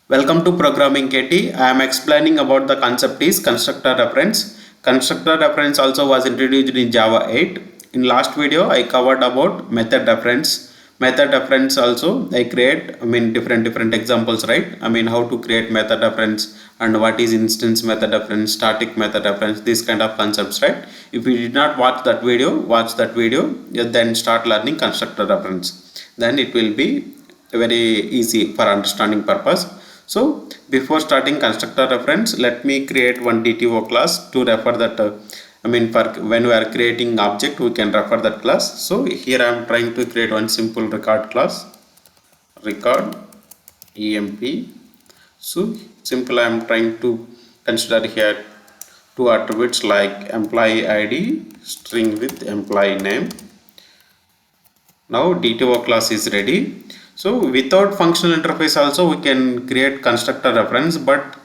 Welcome to ProgrammingKT. I am explaining about the concept is constructor reference. Constructor reference also was introduced in Java 8. In last video I covered about method reference. Method reference also I create different examples, right? How to create method reference and what is instance method reference, static method reference, this kind of concepts, right? If you did not watch that video, watch that video, then start learning constructor reference. Then it will be very easy for understanding purpose. So before starting constructor reference, let me create one DTO class to refer that for when we are creating object we can refer that class. So here I am trying to create one simple record class, record emp. So simple, I am trying to consider here two attributes like employee id string with employee name. Now DTO class is ready. So without functional interface also we can create constructor reference, but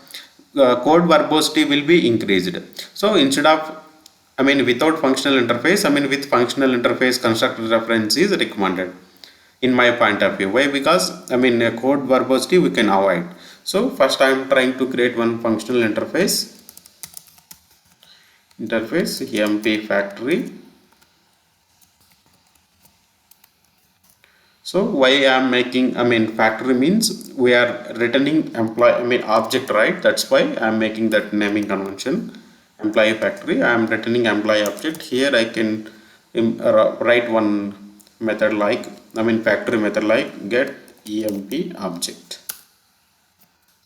code verbosity will be increased. So instead of without functional interface, with functional interface constructor reference is recommended in my point of view. Why? Because code verbosity we can avoid. So first I am trying to create one functional interface emp factory. So why I am making factory means we are returning employee object, right? That's why I am making that naming convention employee factory. I am returning employee object. Here I can write one method like factory method like get emp object.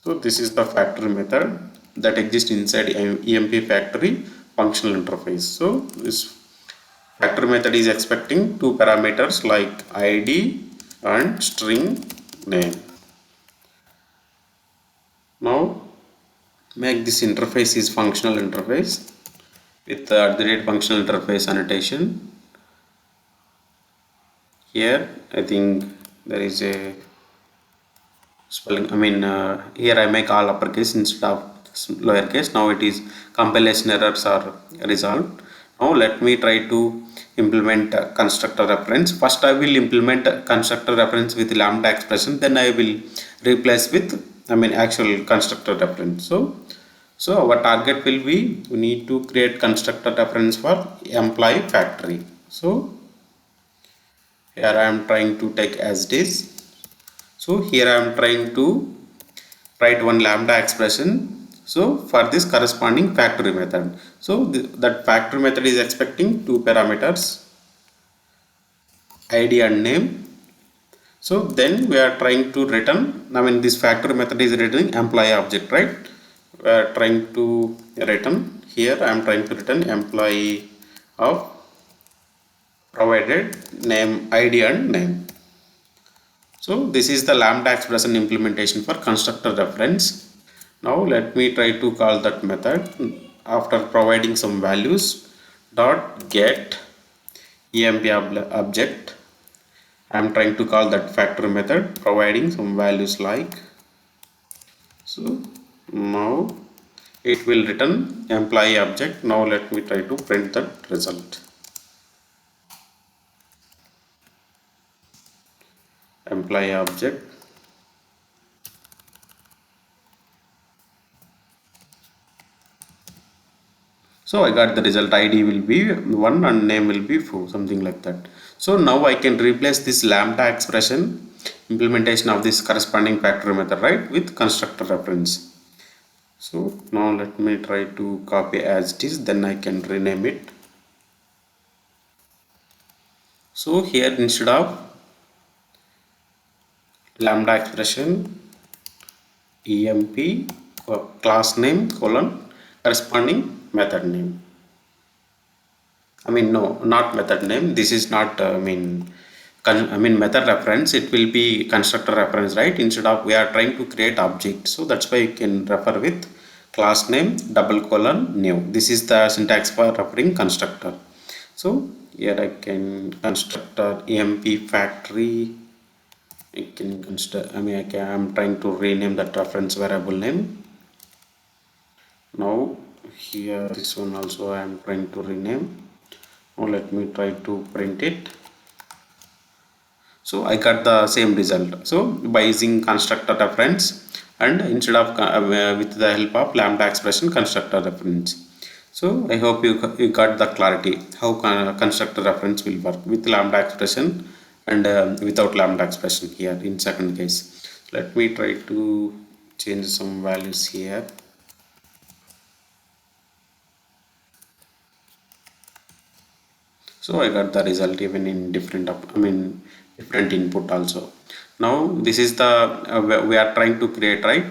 So this is the factory method that exists inside emp factory functional interface. So this factory method is expecting two parameters like id and string name. Now make this interface is functional interface with the functional interface annotation. Here I think there is a spelling, here I make all uppercase instead of lowercase. Now it is compilation errors are resolved. Now let me try to implement constructor reference. First I will implement constructor reference with lambda expression, then I will replace with actual constructor reference. So our target will be, we need to create constructor reference for employee factory. So here I am trying to take as this. So here I am trying to write one lambda expression. So for this corresponding factory method. So that factory method is expecting two parameters, id and name. So then we are trying to return, this factory method is returning employee object, right? We are trying to return, here I am trying to return employee of provided name, id and name. So this is the lambda expression implementation for constructor reference. Now let me try to call that method after providing some values dot get emp object. I am trying to call that factory method providing some values like, so now it will return employee object. Now let me try to print that result. Employee object. So I got the result, id will be 1 and name will be 4, something like that. So now I can replace this lambda expression implementation of this corresponding factory method, right, with constructor reference. So now let me try to copy as it is, then I can rename it. So here instead of lambda expression emp class name colon corresponding method name. No, not method name. This is not method reference. It will be constructor reference, right? Instead of, we are trying to create object, so that's why you can refer with class name double colon new. This is the syntax for referring constructor. So here I can constructor emp factory. I can construct. I am trying to rename that reference variable name. Now here this one also I am trying to rename. Now let me try to print it. So I got the same result. So by using constructor reference and instead of with the help of lambda expression constructor reference. So I hope you got the clarity how constructor reference will work with lambda expression and without lambda expression here in second case. Let me try to change some values here. So I got the result even in different different input also. Now this is the we are trying to create, right?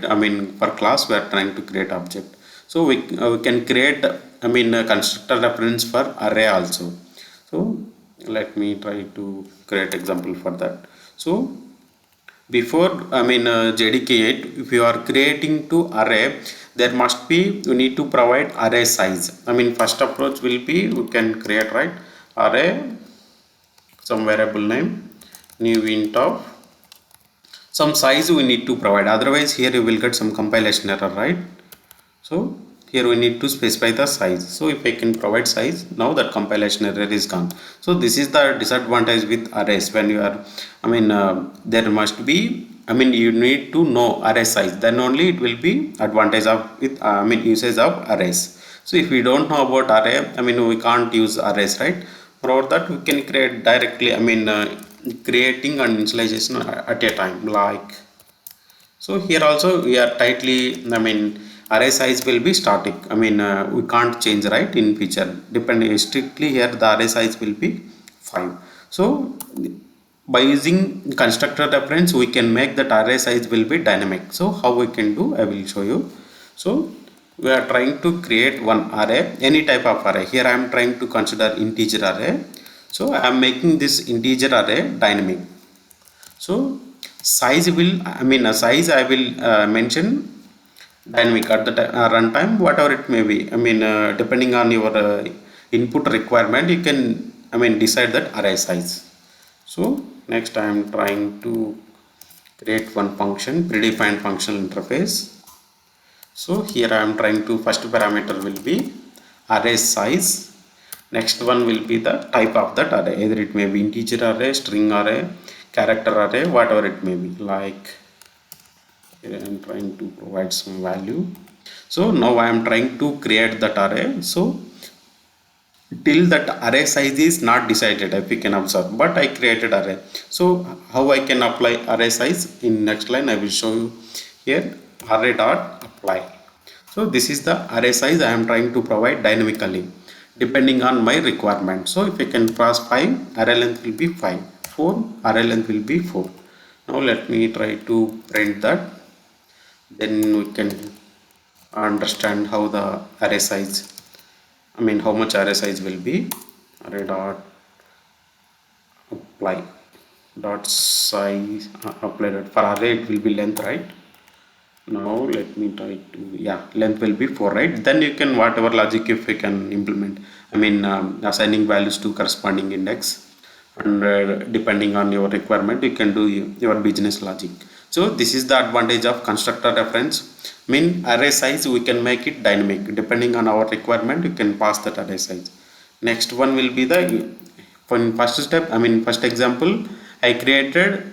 For class we are trying to create object. So we can create a constructor reference for array also. So let me try to create example for that. So before JDK8, if you are creating to array, there must be, you need to provide array size. First approach will be, we can create, right, array, some variable name, new int of some size we need to provide, otherwise here you will get some compilation error, right? So here we need to specify the size. So if I can provide size, now that compilation error is gone. So this is the disadvantage with arrays. When you are there must be, you need to know array size, then only it will be advantage of with usage of arrays. So if we don't know about array, we can't use arrays, right? For that we can create directly, creating and initialization at a time, like. So here also we are tightly, array size will be static. We can't change, right, in feature. Depending strictly here, the array size will be 5. So by using constructor reference, we can make that array size will be dynamic. So how we can do, I will show you. So we are trying to create one array, any type of array. Here I am trying to consider integer array. So I am making this integer array dynamic. So size will, size I will mention dynamic at the runtime, whatever it may be. Depending on your input requirement, you can decide that array size. So next I am trying to create one function, predefined functional interface. So here I am trying to, first parameter will be array size, next one will be the type of that array, either it may be integer array, string array, character array, whatever it may be. Like here I am trying to provide some value. So now I am trying to create that array. So till that array size is not decided, if you can observe, but I created array. So how I can apply array size, in next line I will show you. Here array dot apply. So this is the array size I am trying to provide dynamically depending on my requirement. So if I can pass 5, array length will be 5, 4, array length will be 4. Now let me try to print that, then we can understand how the array size, how much array size will be. Array dot apply dot size apply dot, for array it will be length, right? Now let me try to, length will be 4, right? Then you can, whatever logic if you can implement, assigning values to corresponding index, and depending on your requirement you can do your business logic. So this is the advantage of constructor reference. Array size we can make it dynamic, depending on our requirement you can pass that array size. Next one will be the, for first step, first example I created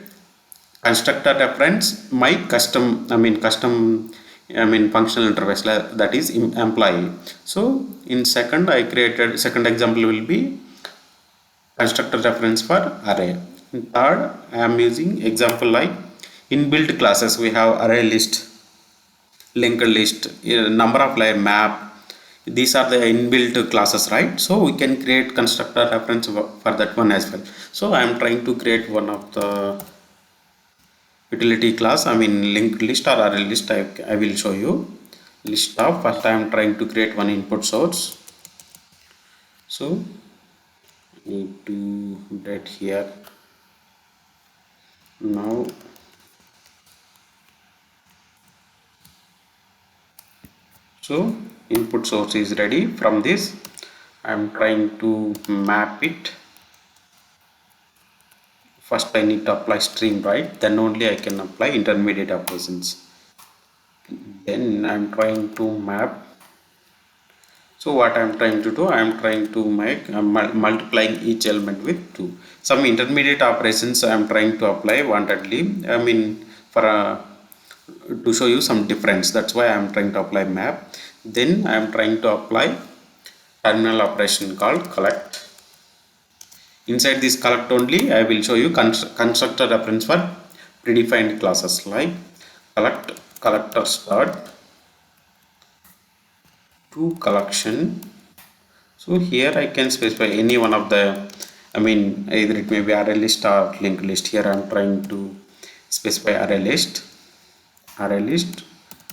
constructor reference my custom, functional interface, that is employee. So in second I created, second example will be constructor reference for array. In third I am using example like inbuilt classes. We have array list, linked list, number of layer map. These are the inbuilt classes, right? So we can create constructor reference for that one as well. So I am trying to create one of the utility class, linked list or array list. I will show you. List of, first I am trying to create one input source. So need to write here. Now so input source is ready. From this I am trying to map it. First I need to apply string, right? Then only I can apply intermediate operations. Then I am trying to map. So what I am trying to do, I am trying to make multiplying each element with 2. Some intermediate operations I am trying to apply wantedly, for to show you some difference. That's why I am trying to apply map. Then I am trying to apply terminal operation called collect. Inside this collect only, I will show you constructor reference for predefined classes like collect collector start to collection. So here I can specify any one of the, either it may be array list or linked list. Here I am trying to specify array list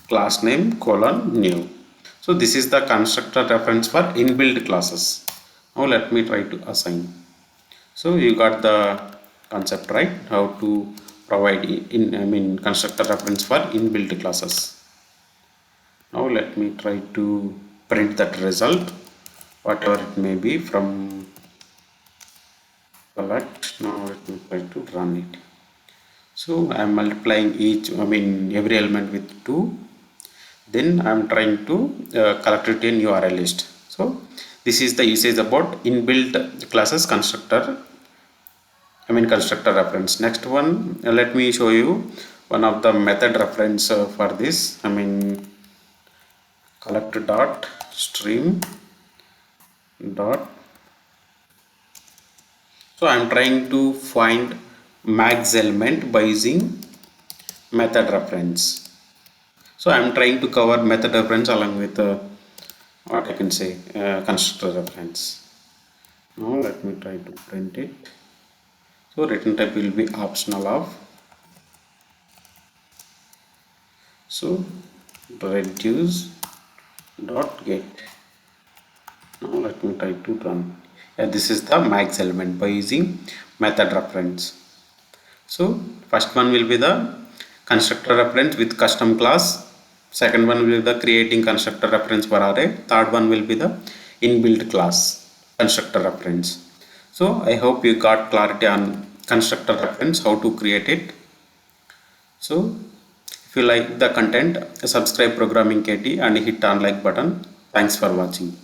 class name colon new. So this is the constructor reference for inbuilt classes. Now let me try to assign. So you got the concept, right? How to provide constructor reference for inbuilt classes. Now let me try to print that result, whatever it may be from collect. Now let me try to run it. So I am multiplying every element with 2. Then I am trying to collect it in URL list. So this is the usage about inbuilt classes constructor reference. Next one, let me show you one of the method reference for this. Collect dot stream dot. So I am trying to find max element by using method reference. So I am trying to cover method reference along with what I can say constructor reference. Now let me try to print it. So return type will be optional of. So reduce dot get. Now let me try to run. This is the max element by using method reference. So first one will be the constructor reference with custom class. Second one will be the creating constructor reference for array. Third one will be the inbuilt class constructor reference. So I hope you got clarity on constructor reference, how to create it. So if you like the content, subscribe ProgrammingKT and hit on like button. Thanks for watching.